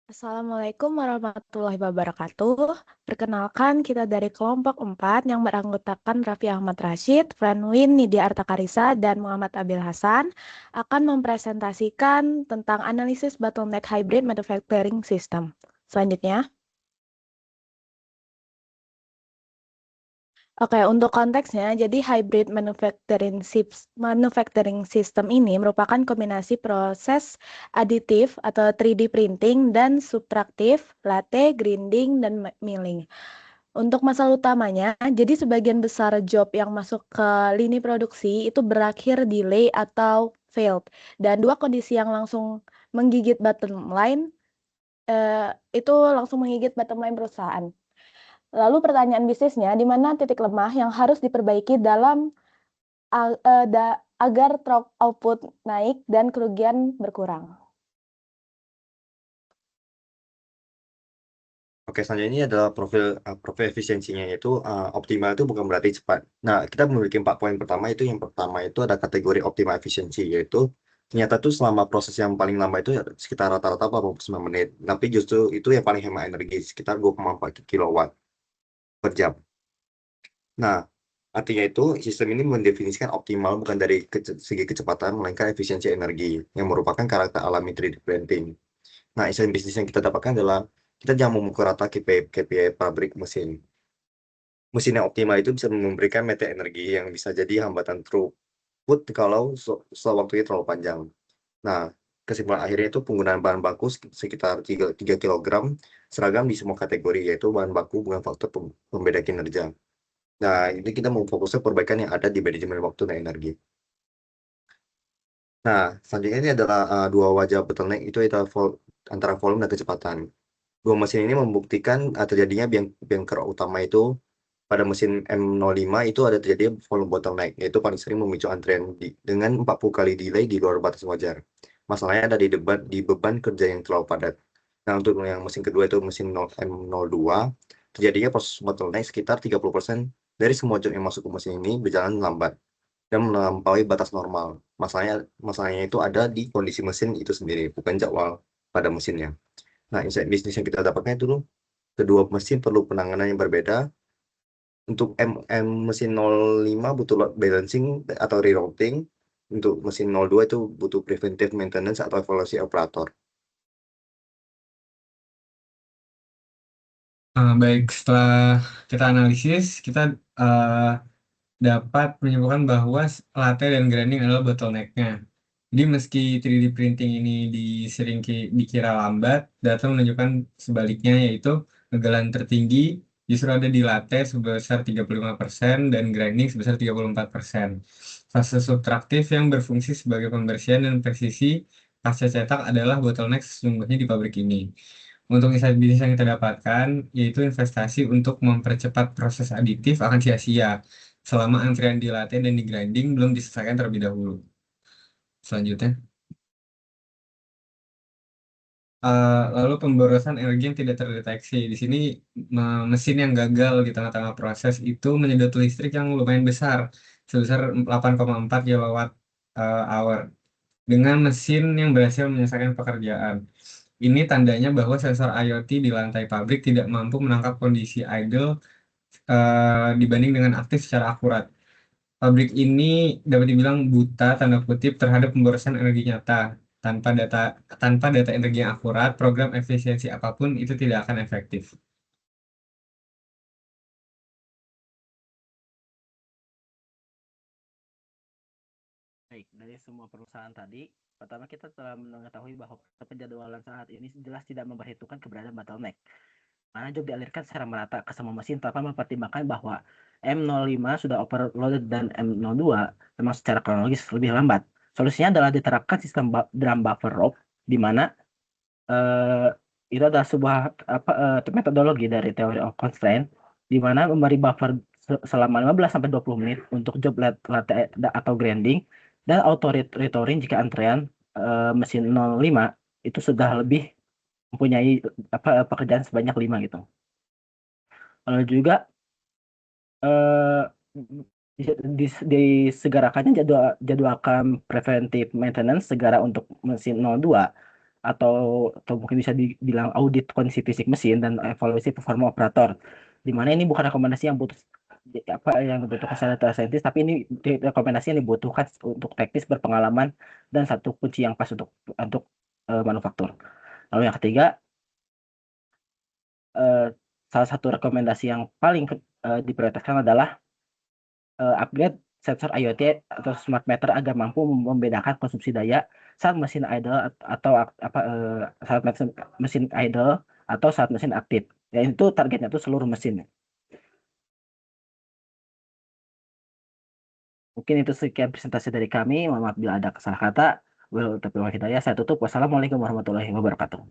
Assalamualaikum warahmatullahi wabarakatuh. Perkenalkan, kita dari kelompok 4 yang beranggotakan Raffi Ahmad Rashid, Franwin, Nidia Artakarisa, dan Muhammad Abil Hasan akan mempresentasikan tentang analisis bottleneck hybrid manufacturing system. Selanjutnya, oke, untuk konteksnya, jadi hybrid manufacturing system ini merupakan kombinasi proses aditif atau 3D printing dan subtraktif, latte, grinding, dan milling. Untuk masalah utamanya, jadi sebagian besar job yang masuk ke lini produksi itu berakhir delay atau failed. Dan dua kondisi yang langsung menggigit bottom line, itu langsung menggigit bottom line perusahaan. Lalu pertanyaan bisnisnya, di mana titik lemah yang harus diperbaiki agar output naik dan kerugian berkurang. Oke, selanjutnya ini adalah profil efisiensinya, yaitu optimal itu bukan berarti cepat. Nah, kita memiliki 4 poin pertama. Itu yang pertama itu ada kategori optimal efisiensi, yaitu ternyata tuh selama proses yang paling lama itu sekitar rata-rata 49 menit. Tapi justru itu yang paling hemat energi, sekitar 2,4 kilowatt per jam. Nah, artinya itu sistem ini mendefinisikan optimal bukan dari segi kecepatan, melainkan efisiensi energi, yang merupakan karakter alami 3D printing. Nah, insight bisnis yang kita dapatkan adalah kita jangan memukul rata KPI pabrik mesin. Mesin yang optimal itu bisa memberikan meta energi yang bisa jadi hambatan throughput kalau waktunya terlalu panjang. Nah, kesimpulan akhirnya itu penggunaan bahan baku sekitar 3 kilogram seragam di semua kategori, yaitu bahan baku bukan faktor pembeda kinerja. Nah, ini kita mau fokusnya perbaikan yang ada di manajemen waktu dan energi. Nah, selanjutnya ini adalah dua wajah bottleneck, itu adalah antara volume dan kecepatan. Dua mesin ini membuktikan terjadinya biang kerok utama itu pada mesin M05 itu ada terjadi volume bottleneck, yaitu paling sering memicu antrian dengan 40 kali delay di luar batas wajar. Masalahnya ada di beban kerja yang terlalu padat. Nah, untuk yang mesin kedua itu mesin M02, terjadinya proses bottleneck sekitar 30% dari semua job yang masuk ke mesin ini berjalan lambat dan melampaui batas normal. Masalahnya itu ada di kondisi mesin itu sendiri, bukan jadwal pada mesinnya. Nah, insight bisnis yang kita dapatkan itu loh, kedua mesin perlu penanganan yang berbeda. Untuk mesin 05 butuh load balancing atau rerouting. Untuk mesin 02 itu butuh preventive maintenance atau evaluasi operator. Baik, setelah kita analisis, kita eh, dapat menyimpulkan bahwa latte dan grinding adalah bottleneck-nya. Jadi meski 3D printing ini dikira lambat, data menunjukkan sebaliknya, yaitu kegagalan tertinggi justru ada di latte sebesar 35% dan grinding sebesar 34%. Fase subtraktif yang berfungsi sebagai pembersihan dan presisi pasca cetak adalah bottleneck sesungguhnya di pabrik ini. Untuk insight bisnis yang kita dapatkan, yaitu investasi untuk mempercepat proses aditif akan sia-sia selama antrian di latte dan di grinding belum diselesaikan terlebih dahulu. Selanjutnya, lalu pemborosan energi yang tidak terdeteksi. Di sini mesin yang gagal di tengah-tengah proses itu menyedot listrik yang lumayan besar, sebesar 8,4 kilowatt hour, dengan mesin yang berhasil menyelesaikan pekerjaan. Ini tandanya bahwa sensor IoT di lantai pabrik tidak mampu menangkap kondisi idle dibanding dengan aktif secara akurat. Pabrik ini dapat dibilang buta tanda kutip terhadap pemborosan energi nyata. Tanpa data energi yang akurat, program efisiensi apapun itu tidak akan efektif. Baik, dari semua perusahaan tadi, pertama kita telah mengetahui bahwa penjadwalan saat ini jelas tidak memperhitungkan keberadaan bottleneck. Mana job dialirkan secara merata ke semua mesin tanpa mempertimbangkan bahwa M05 sudah overloaded dan M02 memang secara kronologis lebih lambat. Solusinya adalah diterapkan sistem drum buffer rope, di mana eh, itu adalah sebuah metodologi dari teori of constraint, di mana memberi buffer selama 15 sampai 20 menit untuk job latte atau grinding dan auto retouring jika antrean mesin 05 itu sudah lebih mempunyai pekerjaan sebanyak 5 gitu. Lalu juga eh, disegerakannya jadwalkan preventive maintenance segera untuk mesin 02 atau mungkin bisa dibilang audit kondisi fisik mesin dan evaluasi performa operator. Di mana ini bukan rekomendasi yang butuh apa yang dibutuhkan secara data scientist, tapi ini rekomendasi yang dibutuhkan untuk teknis berpengalaman dan satu kunci yang pas untuk manufaktur. Lalu yang ketiga, salah satu rekomendasi yang paling diprioritaskan adalah upgrade sensor IoT atau smart meter agar mampu membedakan konsumsi daya saat mesin idle atau saat mesin idle atau saat mesin aktif. Dan itu targetnya itu seluruh mesin. Mungkin itu sekian presentasi dari kami. Mohon maaf bila ada salah kata. Saya tutup. Wassalamualaikum warahmatullahi wabarakatuh.